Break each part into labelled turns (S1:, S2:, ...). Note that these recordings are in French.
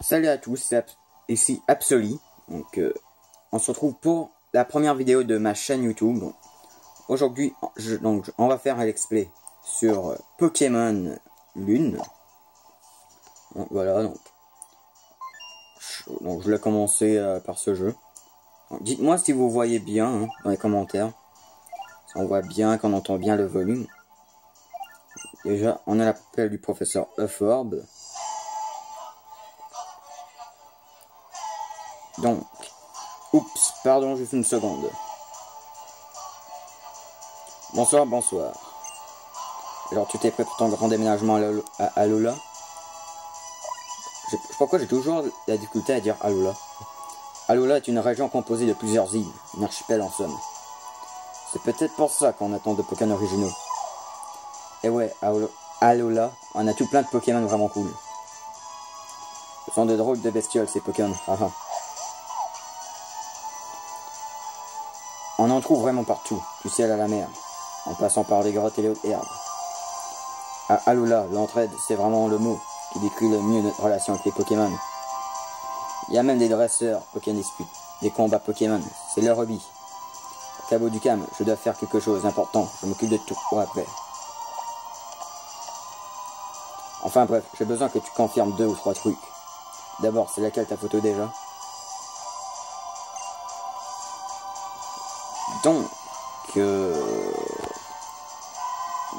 S1: Salut à tous, c'est ici Absoli. Donc, on se retrouve pour la première vidéo de ma chaîne YouTube. Aujourd'hui, on va faire un let's play sur Pokémon Lune. Donc, voilà, donc je vais commencer par ce jeu. Dites-moi si vous voyez bien hein, dans les commentaires. Si on voit bien, qu'on entend bien le volume. Déjà, on a l'appel du professeur Euphorbe. Donc, oups, pardon, juste une seconde. Bonsoir, bonsoir. Alors, tu t'es prêt pour ton grand déménagement à Alola? Je sais pas pourquoi j'ai toujours la difficulté à dire Alola. Alola est une région composée de plusieurs îles, une archipel en somme. C'est peut-être pour ça qu'on attend de Pokémon originaux. Et ouais, Alola, on a tout plein de Pokémon vraiment cool. Ce sont de drôles de bestioles ces Pokémon, haha. On en trouve vraiment partout, du ciel à la mer, en passant par les grottes et les hautes herbes. À Alola, l'entraide, c'est vraiment le mot qui décrit le mieux notre relation avec les Pokémon. Il y a même des dresseurs, Pokémon dispute, des combats Pokémon, c'est leur hobby. Au Cabo du Cam, je dois faire quelque chose d'important, je m'occupe de tout pour après. Enfin bref, j'ai besoin que tu confirmes 2 ou 3 trucs. D'abord, c'est laquelle ta photo déjà? Donc,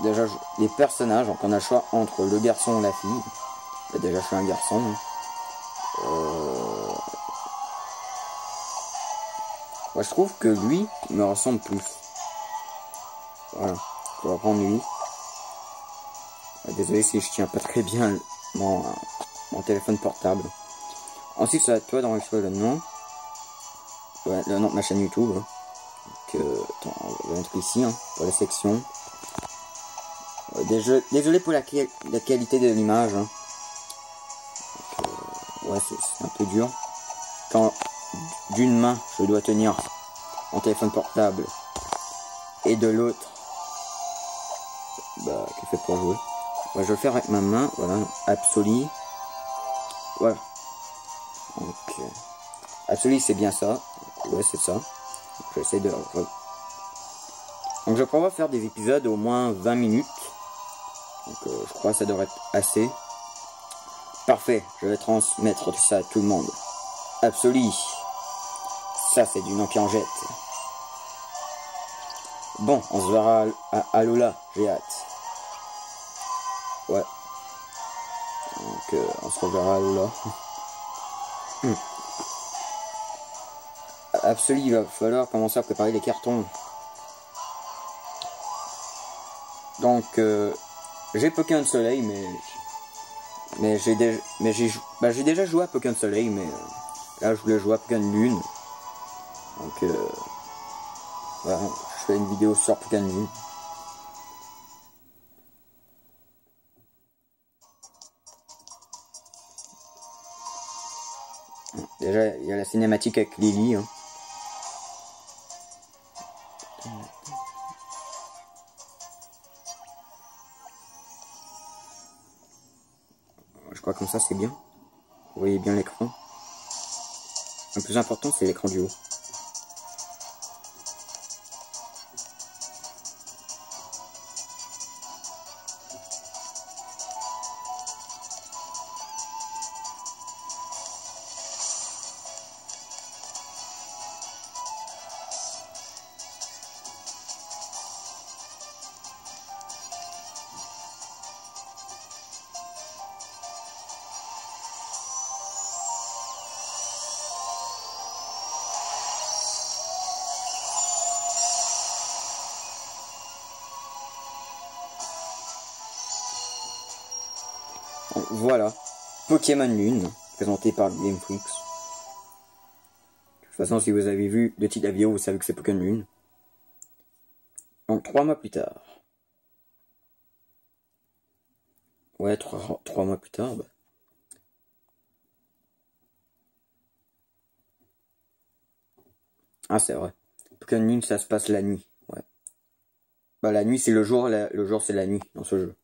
S1: déjà, les personnages, donc on a le choix entre le garçon et la fille. Là, déjà, je suis un garçon. Ouais, je trouve que lui me ressemble plus. Voilà, on va prendre lui. Désolé si je tiens pas très bien mon téléphone portable. Ensuite, c'est à toi d'enregistrer le nom. Ouais, le nom de ma chaîne YouTube. Attends, on va mettre ici, hein, pour la section. Désolé pour la qualité de l'image. Hein. Ouais, c'est un peu dur. Quand d'une main, je dois tenir mon téléphone portable et de l'autre, qui fait pour jouer. Ouais, je vais le faire avec ma main. Voilà, Absoli. Voilà. Donc, Absoli, c'est bien ça. Ouais, c'est ça. J'essaie de... Donc, je prévois faire des épisodes au moins 20 minutes. Donc, je crois que ça devrait être assez. Parfait, je vais transmettre tout ça à tout le monde. Absoli. Ça, c'est du nom qui en jette. Bon, on se verra à Alola, j'ai hâte. Ouais. Donc, on se reverra à Alola. Absolu, il va falloir commencer à préparer les cartons. Donc, j'ai Pokémon Soleil, mais j'ai déjà joué à Pokémon Soleil, mais là je voulais jouer à Pokémon Lune. Donc voilà, je fais une vidéo sur Pokémon Lune. Déjà il y a la cinématique avec Lily. Hein. Je crois que comme ça c'est bien. Vous voyez bien l'écran. Le plus important c'est l'écran du haut. Donc, voilà, Pokémon Lune, présenté par Game Freaks. De toute façon, si vous avez vu le titre de la vidéo, vous savez que c'est Pokémon Lune. Donc 3 mois plus tard. Ouais, 3 mois plus tard. Ah, c'est vrai. Pokémon Lune, ça se passe la nuit. Ouais. La nuit, c'est le jour, le jour, c'est la nuit dans ce jeu.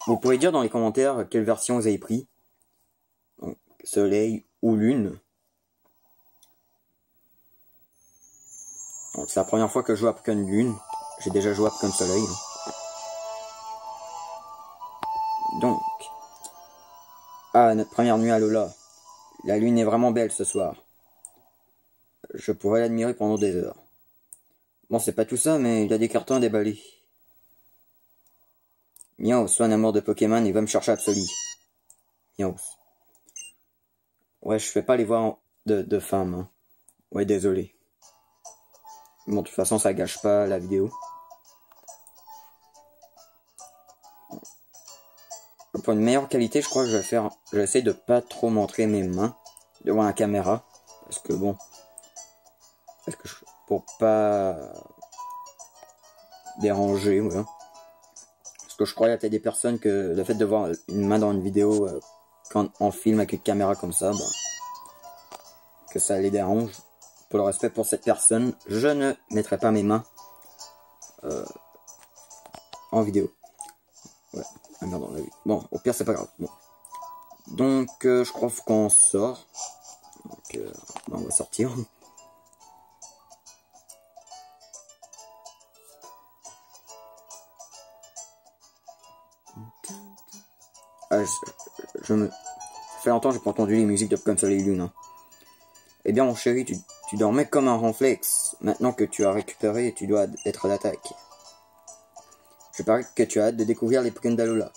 S1: Vous pourrez dire dans les commentaires quelle version vous avez pris. Donc, soleil ou lune. Donc c'est la première fois que je joue à Pokémon Lune. J'ai déjà joué à Pokémon Soleil. Donc. Ah, notre première nuit à Alola. La lune est vraiment belle ce soir. Je pourrais l'admirer pendant des heures. Bon, c'est pas tout ça, mais il y a des cartons à déballer. Miaos, soit un amour de Pokémon et va me chercher Absoli. Miaos. Ouais, je fais pas les voix de femmes. Hein. Ouais, désolé. Bon, de toute façon, ça gâche pas la vidéo. Pour une meilleure qualité, je crois que je vais essayer de pas trop montrer mes mains devant la caméra. Parce que bon. Pour pas déranger, voilà. Parce que je crois qu'il y a des personnes que le fait de voir une main dans une vidéo quand on filme avec une caméra comme ça, bah, que ça les dérange. Pour le respect pour cette personne, je ne mettrai pas mes mains en vidéo. Ouais, ah merde, on l'a vu. Bon, au pire, c'est pas grave. Bon. Donc, je crois qu'on sort. Donc, on va sortir. Ah, ça fait longtemps que j'ai pas entendu les musiques de Pokémon Soleil et Lune. Hein. Eh bien, mon chéri, tu dormais comme un renflex. Maintenant que tu as récupéré, tu dois être à l'attaque. Je parie que tu as hâte de découvrir les Pokémon d'Alola.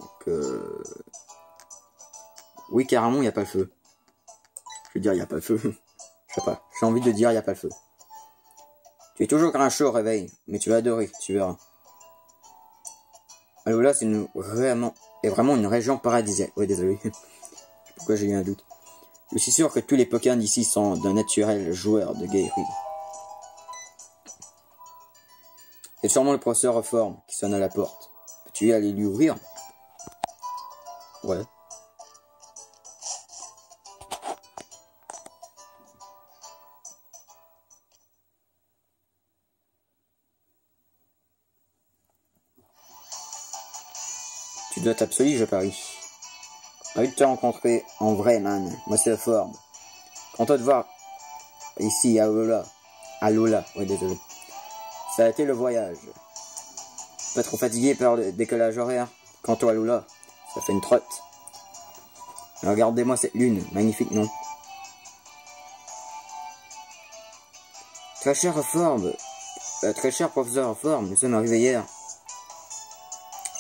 S1: Donc, oui, carrément, il n'y a pas le feu. Je veux dire, il n'y a pas le feu. Je sais pas. J'ai envie de dire, il n'y a pas le feu. Tu es toujours grincheux au réveil, mais tu vas adorer, tu verras. Alola, c'est vraiment une région paradisiaque. Ouais, désolé. Pourquoi j'ai eu un doute. Je suis sûr que tous les Pokémon d'ici sont de naturels joueurs de guerriers. C'est sûrement le professeur Reforme qui sonne à la porte. Peux-tu aller lui ouvrir? Ouais. Tu dois t'absoler, je parie. Ravi de te rencontrer en vrai, man. Moi, c'est Reforme. Content de voir ici à Alola. Alola, ouais, désolé. Ça a été le voyage. Pas trop fatigué par le décollage horaire. Quant à Alola, ça fait une trotte. Regardez-moi cette lune, magnifique, non? Très cher Reforme, très cher professeur Reforme, nous sommes arrivés hier.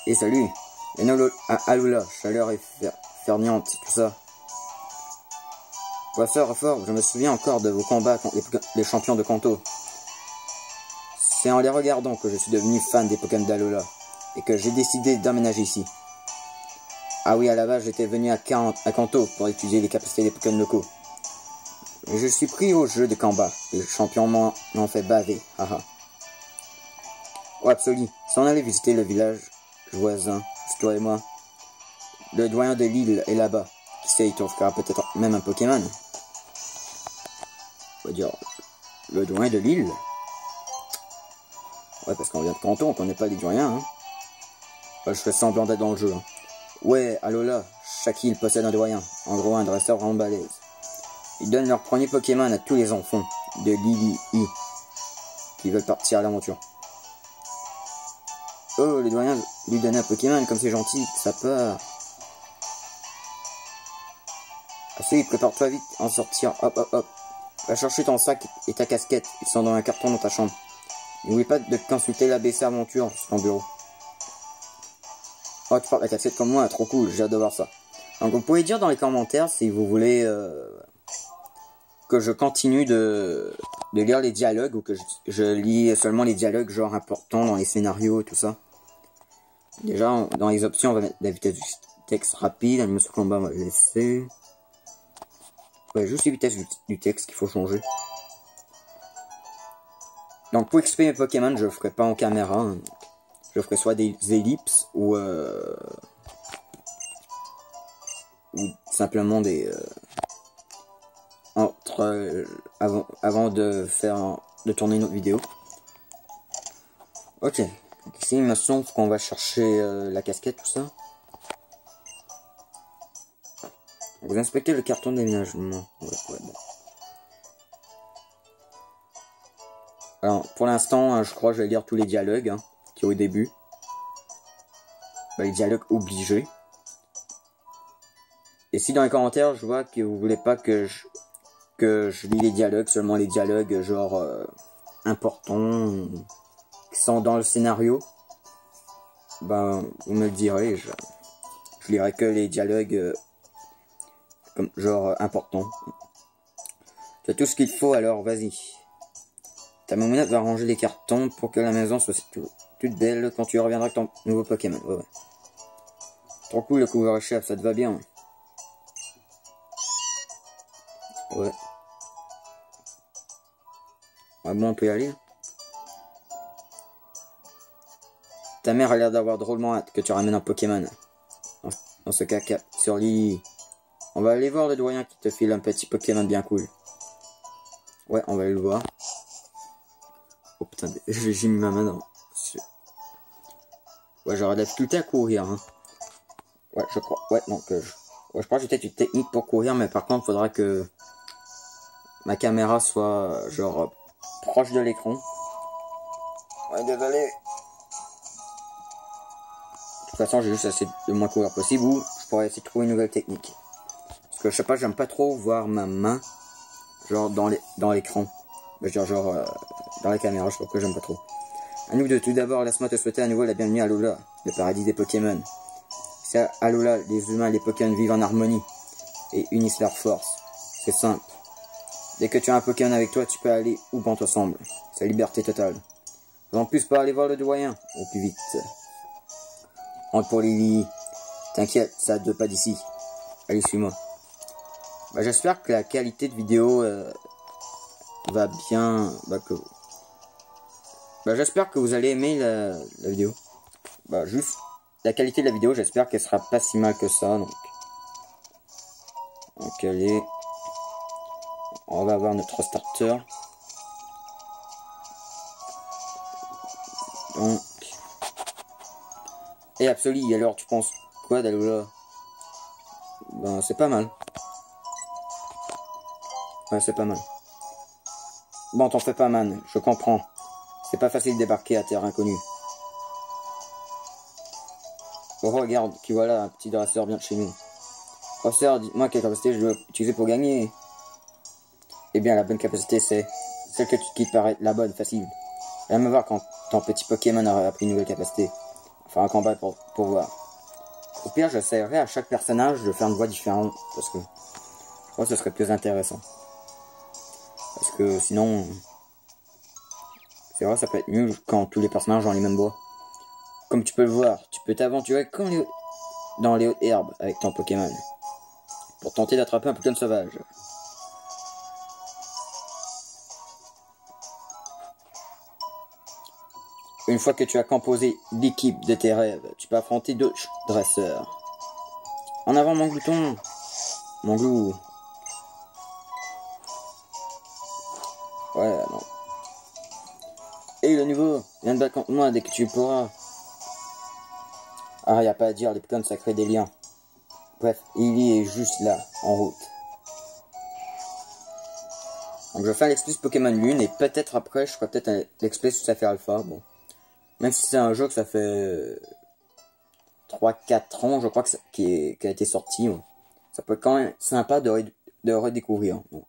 S1: Et salut, à Alola, chaleur et ferniante, tout ça. Professeur Reforme, je me souviens encore de vos combats contre les champions de Kanto. C'est en les regardant que je suis devenu fan des Pokémon d'Alola et que j'ai décidé d'emménager ici. Ah oui, à la base, j'étais venu à Kanto pour étudier les capacités des Pokémon locaux. Mais je suis pris au jeu de combat. Les champions m'ont fait baver. Haha. Oh, Absoli, si on allait visiter le village voisin, c'est toi et moi. Le doyen de l'île est là-bas. Qui sait, il t'offrira peut-être même un Pokémon. On va dire, le doyen de l'île. Ouais, parce qu'on vient de Kanto, on connaît pas les doyens, hein. Enfin, je fais semblant d'être dans le jeu, hein. Ouais, Alola, chaque île possède un doyen. En gros, un dresseur vraiment balèze. Ils donnent leur premier Pokémon à tous les enfants de Lily qui veulent partir à l'aventure. Oh, les doyens lui donnent un Pokémon, comme c'est gentil, ça part. Assez, prépare-toi vite à en sortir. Hop, hop, hop. Va chercher ton sac et ta casquette. Ils sont dans un carton dans ta chambre. N'oublie pas de consulter l'ABC Aventure sur ton bureau. Oh, tu portes la cassette comme moi, trop cool, j'ai hâte de voir ça. Donc vous pouvez dire dans les commentaires si vous voulez que je continue de lire les dialogues ou que je lis seulement les dialogues genre importants dans les scénarios et tout ça. Déjà, dans les options, on va mettre la vitesse du texte rapide, animation combat, on va le laisser. Ouais, juste les vitesses du texte qu'il faut changer. Donc pour exprimer mes Pokémon, je le ferai pas en caméra. Hein. Je ferai soit des ellipses ou simplement des avant de tourner une autre vidéo. Ok, Ici, il me semble qu'on va chercher la casquette, tout ça. Vous inspectez le carton d'aménagement. Ouais, bon. Alors, pour l'instant, je crois que je vais lire tous les dialogues qui au début. Bah, les dialogues obligés. Et si dans les commentaires, je vois que vous voulez pas que je lis les dialogues, seulement les dialogues genre importants, qui sont dans le scénario, ben, vous me le direz, je lirai que les dialogues comme genre importants. Tu as tout ce qu'il faut, alors vas-y. Ta mamounette va ranger les cartons pour que la maison soit toute belle quand tu reviendras avec ton nouveau Pokémon. Ouais. Trop cool le couvre-chef, ça te va bien. Ouais. Ah bon, on peut y aller. Ta mère a l'air d'avoir drôlement hâte que tu ramènes un Pokémon. Dans ce cas, sur Lily. On va aller voir le doyen qui te file un petit Pokémon bien cool. Ouais, on va aller le voir. Oh putain, j'ai mis ma main dans... Ouais, j'aurais de la difficulté à courir. Ouais, je crois. Ouais, donc... ouais, je crois que j'ai peut-être une technique pour courir, mais par contre, il faudra que ma caméra soit, genre, proche de l'écran. Ouais, désolé. De toute façon, j'ai juste assez de moins courir possible, ou je pourrais essayer de trouver une nouvelle technique. Parce que je sais pas, j'aime pas trop voir ma main, genre, dans l'écran. Genre, dans la caméra, je sais pas pourquoi j'aime pas trop. À nous deux, tout d'abord, laisse-moi te souhaiter à nouveau la bienvenue à Alola, le paradis des Pokémon. C'est à Alola, les humains et les Pokémon vivent en harmonie et unissent leurs forces. C'est simple. Dès que tu as un Pokémon avec toi, tu peux aller où bon te semble. C'est la liberté totale. En plus, pas aller voir le doyen au plus vite. Entre pour Lily. T'inquiète, ça ne pas d'ici. Allez, suis-moi. Bah, j'espère que la qualité de vidéo va bien. J'espère que vous allez aimer la vidéo. Bah, juste la qualité de la vidéo, j'espère qu'elle sera pas si mal que ça. Donc allez. On va avoir notre starter. Donc. Et Absoli, alors tu penses quoi d'Alola? Ben c'est pas mal. Ouais, c'est pas mal. Bon, t'en fais pas, man, je comprends. C'est pas facile de débarquer à terre inconnue. Oh, regarde, qui voilà, un petit dresseur vient de chez nous. Professeur, dites-moi quelle capacité je dois utiliser pour gagner. Eh bien, la bonne capacité, c'est celle qui te paraît la bonne, facile. Viens me voir quand ton petit Pokémon aura appris une nouvelle capacité. Enfin, un combat pour voir. Au pire, j'essaierai à chaque personnage de faire une voix différente, parce que je crois que ce serait plus intéressant. Parce que sinon, c'est vrai, ça peut être mieux quand tous les personnages ont les mêmes voix. Comme tu peux le voir, tu peux t'aventurer dans les hautes herbes avec ton Pokémon. Pour tenter d'attraper un Pokémon sauvage. Une fois que tu as composé l'équipe de tes rêves, tu peux affronter d'autres dresseurs. En avant, mon glouton. Mon glou. Ouais, non. Et le nouveau, viens te battre contre moi dès que tu pourras. Ah, y a pas à dire, les Pokémon ça crée des liens. Bref, il est juste là, en route. Donc je vais faire l'exploit Pokémon Lune et peut-être après je ferai peut-être l'exploit sous Saphir Alpha. Bon. Même si c'est un jeu que ça fait 3-4 ans, je crois que qui a été sorti. Bon. Ça peut être quand même sympa de redécouvrir. Donc.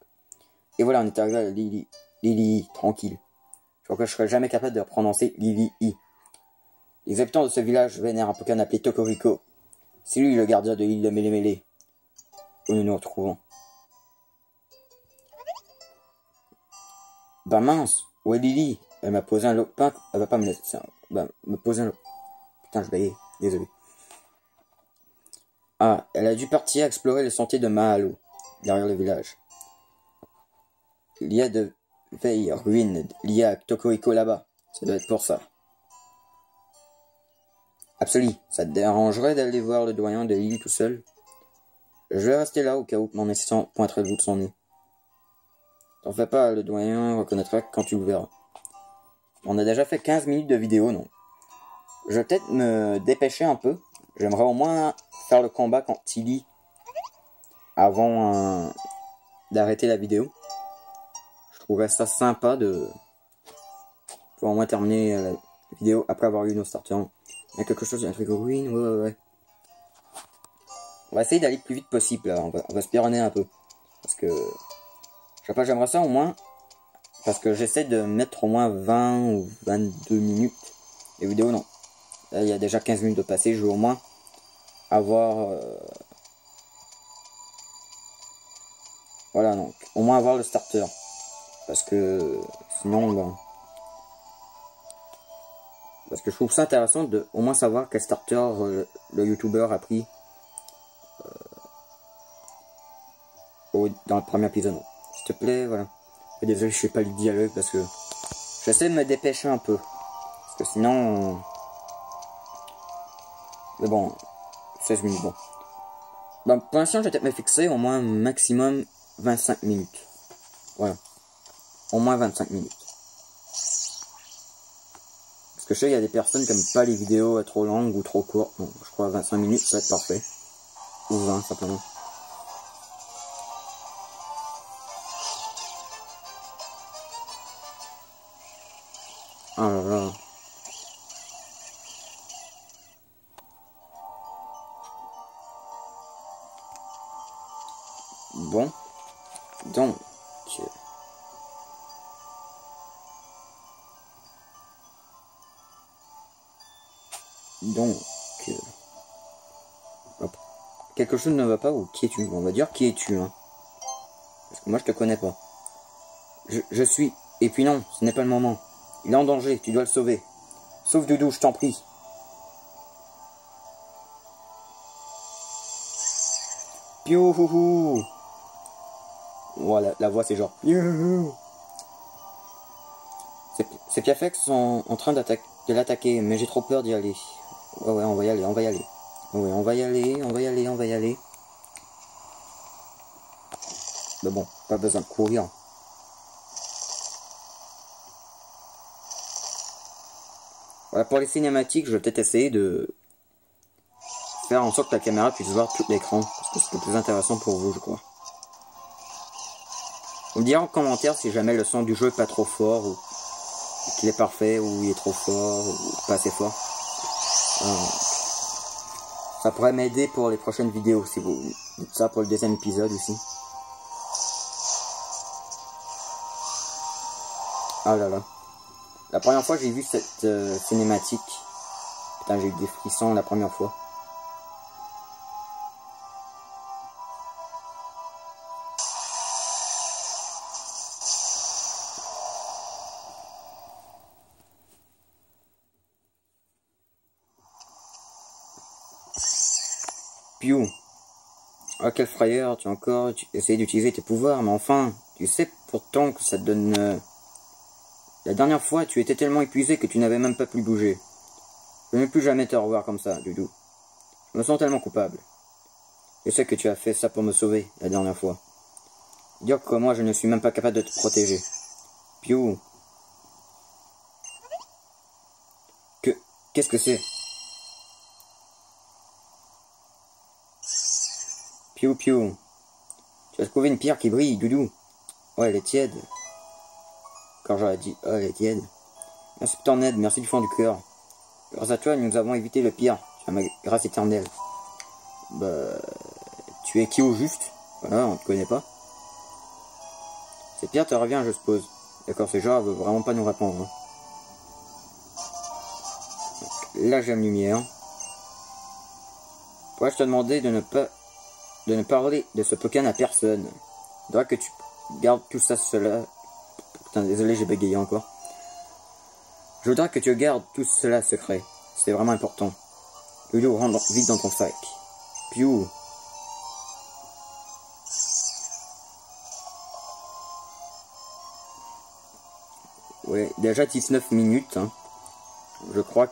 S1: Et voilà, on est arrivé à Lily, tranquille. Je crois que je serais jamais capable de prononcer Lily. Les habitants de ce village vénèrent un Pokémon appelé Tokoriko. C'est lui le gardien de l'île de Mélémélé, où nous nous retrouvons. Bah mince, où est Lily? Elle m'a posé un lot. Elle va pas me laisser. Me poser un lot. Putain, je vais désolé. Ah, elle a dû partir explorer le sentier de Mahalo, derrière le village. Il y a de vieilles ruines liées à Tokoriko là-bas. Ça doit être pour ça. Absolument, ça te dérangerait d'aller voir le doyen de l'île tout seul? Je vais rester là au cas où mon assistant pointerait le bout de son nez. T'en fais pas, le doyen reconnaîtra quand tu le verras. On a déjà fait 15 minutes de vidéo, non? Je vais peut-être me dépêcher un peu. J'aimerais au moins faire le combat contre Tilly avant d'arrêter la vidéo. Je trouverais ça sympa de pouvoir au moins terminer la vidéo après avoir eu nos starters. Il y a quelque chose, un truc ruine, ouais. On va essayer d'aller le plus vite possible là, on va speedrunner un peu. Parce que, je sais pas, j'aimerais ça au moins, parce que j'essaie de mettre au moins 20 ou 22 minutes. Les vidéos, non. Là, il y a déjà 15 minutes de passé, je veux au moins avoir... Voilà, donc, au moins avoir le starter. Parce que, sinon, bon... Parce que je trouve ça intéressant de au moins savoir quel starter le youtubeur a pris dans le premier épisode. S'il te plaît, voilà. Et désolé, je fais pas le dialogue parce que j'essaie de me dépêcher un peu. Parce que sinon... Mais bon, 16 minutes, bon. Bon, pour l'instant, je vais peut-être me fixer au moins maximum 25 minutes. Voilà. Au moins 25 minutes. Parce que je sais, il y a des personnes qui n'aiment pas les vidéos trop longues ou trop courtes. Bon, je crois 25 minutes, ça va être parfait. Ou 20, simplement. Ah là là. Bon. Donc. Hop. Quelque chose ne va pas ou qui es-tu? On va dire qui es-tu, hein. Parce que moi je te connais pas. Je suis. Et puis non, ce n'est pas le moment. Il est en danger, tu dois le sauver. Sauve Doudou, je t'en prie. Piouhouhou. Voilà, la voix c'est genre Piouhou. Ces Piafex sont en train de l'attaquer, mais j'ai trop peur d'y aller. Ouais, on va y aller, on va y aller. Ouais, on va y aller, on va y aller, on va y aller. Mais bon, pas besoin de courir. Voilà, pour les cinématiques, je vais peut-être essayer de faire en sorte que la caméra puisse voir tout l'écran. Parce que c'est le plus intéressant pour vous, je crois. Vous me direz en commentaire si jamais le son du jeu est pas trop fort, ou qu'il est parfait, ou il est trop fort, ou pas assez fort. Ça pourrait m'aider pour les prochaines vidéos, si vous dites ça pour le deuxième épisode aussi. Ah là là. La première fois que j'ai vu cette cinématique, putain, j'ai eu des frissons la première fois. Piou. Ah, quel frayeur, tu as encore essayé d'utiliser tes pouvoirs, mais enfin, tu sais pourtant que ça te donne... La dernière fois, tu étais tellement épuisé que tu n'avais même pas pu bouger. Je ne veux plus jamais te revoir comme ça, Doudou. Je me sens tellement coupable. Je sais que tu as fait ça pour me sauver, la dernière fois. Dire que moi, je ne suis même pas capable de te protéger. Piou. Qu'est-ce que c'est? Piou, piou. Tu as trouvé une pierre qui brille, Doudou. Ouais, elle est tiède. Quand j'aurais dit, oh, elle est tiède. Merci pour ton aide, merci du fond du cœur. Grâce à toi, nous avons évité le pire. Tu as ma grâce éternelle. Bah, tu es qui au juste? Voilà, on te connaît pas. Cette pierre te revient, je suppose. D'accord, ce genre veut vraiment pas nous répondre. Hein. Donc, là, j'ai une lumière. Pourrais-je te demander de ne parler de ce Pokémon à personne? Il faudra que tu gardes tout ça, cela. Putain, désolé, j'ai bégayé encore. Je voudrais que tu gardes tout cela secret. C'est vraiment important. Doudou, rentre vite dans ton sac. Piou. Ouais, déjà 19 minutes. Hein. Je crois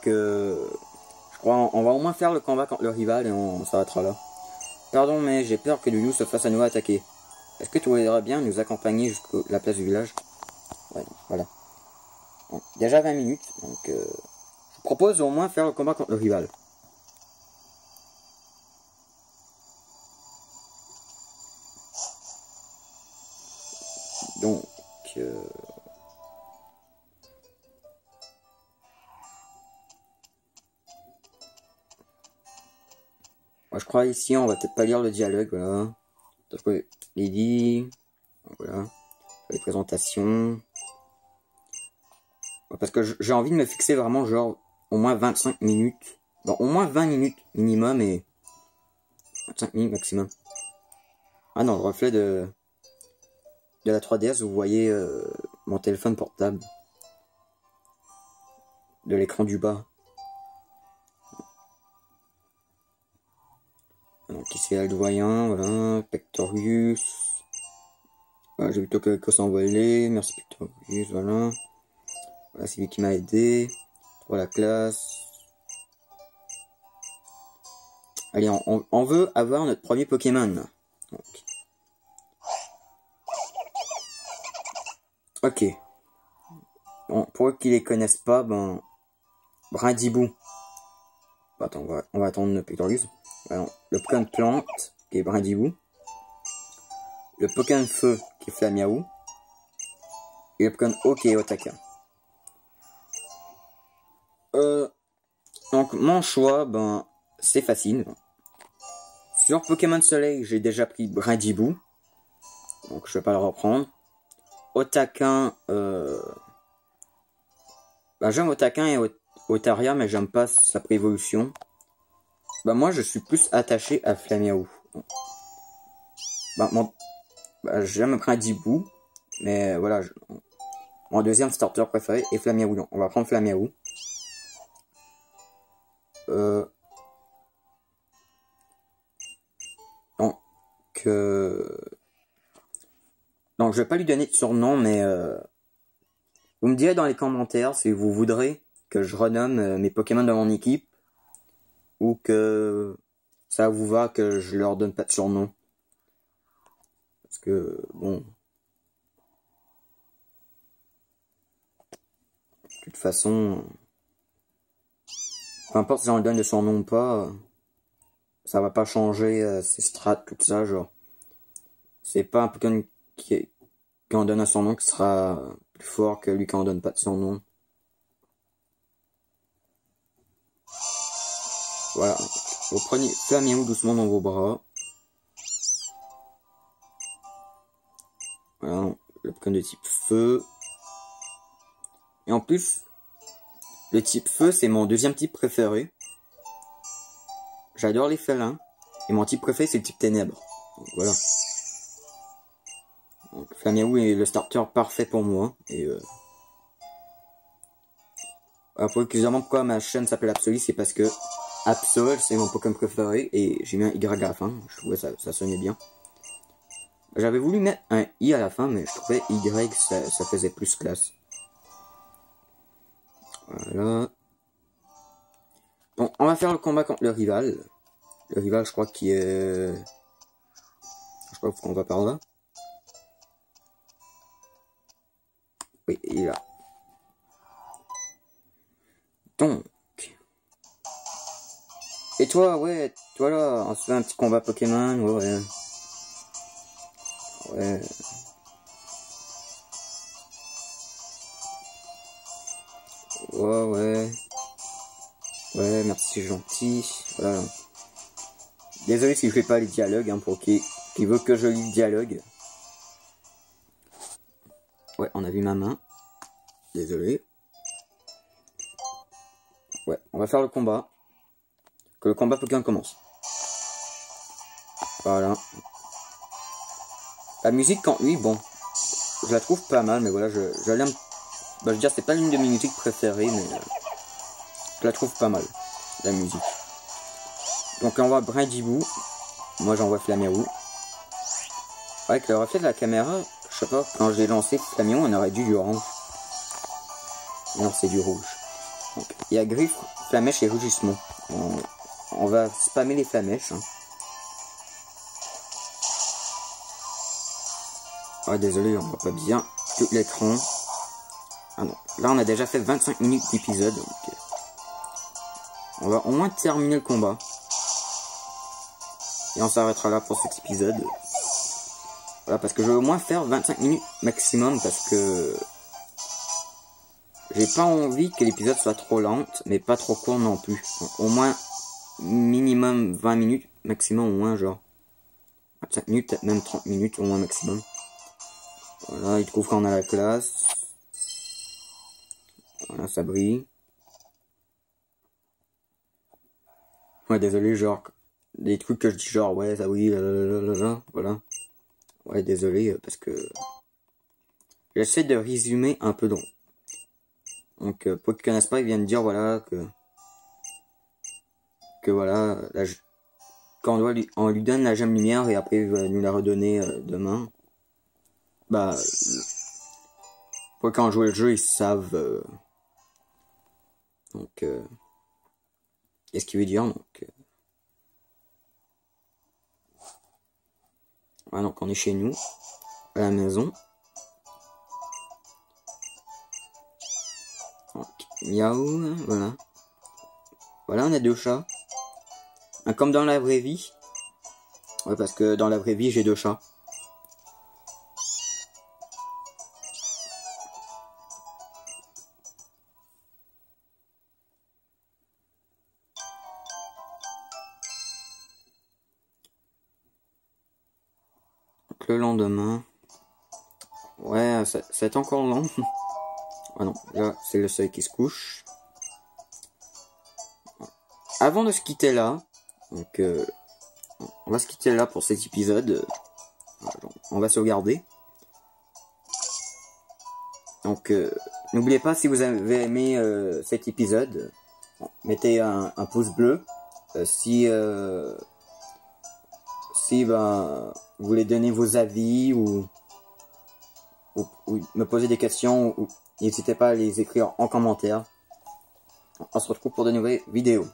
S1: on va au moins faire le combat contre le rival et on s'arrêtera là. Pardon, mais j'ai peur que Doudou se fasse à nouveau attaquer. Est-ce que tu voudrais bien nous accompagner jusqu'à la place du village? Ouais, voilà. Bon, déjà 20 minutes, donc je propose au moins faire le combat contre le rival. Donc, moi je crois ici on va peut-être pas lire le dialogue, voilà. Parce que Lady, voilà, les présentations. Parce que j'ai envie de me fixer vraiment genre au moins 25 minutes. Bon, au moins 20 minutes minimum et 25 minutes maximum. Ah non, le reflet de la 3DS, vous voyez mon téléphone portable. De l'écran du bas. Donc ici Aldoyen, voilà, Pectorius. Voilà, j'ai vu Tokyo s'envoler, merci Pectorius, voilà. Voilà, c'est lui qui m'a aidé. Pour la classe. Allez, on veut avoir notre premier Pokémon. Donc. Ok. Bon, pour eux qui les connaissent pas, ben... Brindibou. Attends, on va attendre le Pectorius. Alors, le Pokémon plante, qui est Brindibou. Le Pokémon feu, qui est Flamiaou. Et le Pokémon eau, qui est Otaka. Donc, mon choix, ben, c'est facile. Sur Pokémon Soleil, j'ai déjà pris Brindibou. Donc, je vais pas le reprendre. Otaquin, ben, j'aime Otaquin et Otaria, mais j'aime pas sa préévolution. Ben, moi, je suis plus attaché à Flamiaou. Ben, j'aime Brindibou, mais voilà, mon deuxième starter préféré est Flamiaou. Donc, on va prendre Flamiaou. Donc, je vais pas lui donner de surnom, mais vous me direz dans les commentaires si vous voudrez que je renomme mes Pokémon de mon équipe ou que ça vous va que je leur donne pas de surnom. Parce que, bon... De toute façon... Peu importe si j'en donne de surnom ou pas, ça va pas changer ses strats, tout ça, genre. C'est pas un Pokémon qui en donne un surnom qui sera plus fort que lui qui en donne pas de surnom. Voilà. Vous prenez Flamiaou doucement dans vos bras. Voilà, le Pokémon de type feu. Et en plus, le type feu, c'est mon deuxième type préféré. J'adore les félins. Et mon type préféré, c'est le type ténèbres. Donc, voilà. Donc, Flamiaou est le starter parfait pour moi. Et pour excusez-moi pourquoi ma chaîne s'appelle Absoli, c'est parce que Absol, c'est mon Pokémon préféré. Et j'ai mis un Y à la fin. Je trouvais ça sonnait bien. J'avais voulu mettre un I à la fin, mais je trouvais Y, ça faisait plus classe. Voilà. Bon, on va faire le combat contre le rival. Le rival, je crois qu'il est... Je crois qu'on va par là. Oui, il est là. Donc. Et toi, ouais, toi là, on se fait un petit combat Pokémon, ouais. Ouais. Ouais. Ouais, merci, c'est gentil. Voilà. Désolé si je fais pas les dialogues, hein, pour qui veut que je lis le dialogue. Ouais, on a vu ma main. Désolé. Ouais, on va faire le combat. Que le combat Pokémon commence. Voilà. La musique, quand oui, bon. Je la trouve pas mal, mais voilà, je l'aime. Bah, je veux dire, c'est pas l'une de mes musiques préférées, mais je la trouve pas mal, la musique. Donc là, on voit Brindibou. Moi, j'envoie Flamiaou. Avec le reflet de la caméra, je sais pas, quand j'ai lancé Flamiaou, on aurait du orange. Non, c'est du rouge. Donc, il y a Griffe, Flamèche et Rugissement. On va spammer les Flamèches. Hein. Ah, désolé, on voit pas bien tout l'écran. Ah non, là on a déjà fait 25 minutes d'épisode. Donc... On va au moins terminer le combat. Et on s'arrêtera là pour cet épisode. Voilà, parce que je veux au moins faire 25 minutes maximum, parce que j'ai pas envie que l'épisode soit trop lent, mais pas trop court non plus. Donc, au moins minimum 20 minutes, maximum au moins genre 25 minutes, peut-être même 30 minutes au moins maximum. Voilà, il trouve qu'on a la classe. Voilà, ça brille. Ouais, désolé, genre, des trucs que je dis genre, ouais, ça brille, voilà. Ouais, désolé, parce que j'essaie de résumer un peu donc. Donc, pour qu'ils connaissent pas, ils viennent dire, voilà, que voilà, quand on lui donne la gemme lumière et après il va nous la redonner demain. Bah, pour quand on joue le jeu, ils savent. Donc, qu'est-ce qu'il veut dire, donc. Voilà, donc on est chez nous, à la maison. Donc, miaou, voilà. Voilà, on a 2 chats. Comme dans la vraie vie. Ouais, parce que dans la vraie vie, j'ai 2 chats. Donc, le lendemain. Ouais, c'est encore long. Ah non, là, c'est le soleil qui se couche. Avant de se quitter là, donc on va se quitter là pour cet épisode. On va sauvegarder. Donc n'oubliez pas, si vous avez aimé cet épisode, mettez un pouce bleu. Si ben, vous voulez donner vos avis ou me poser des questions, n'hésitez pas à les écrire en commentaire. On se retrouve pour de nouvelles vidéos.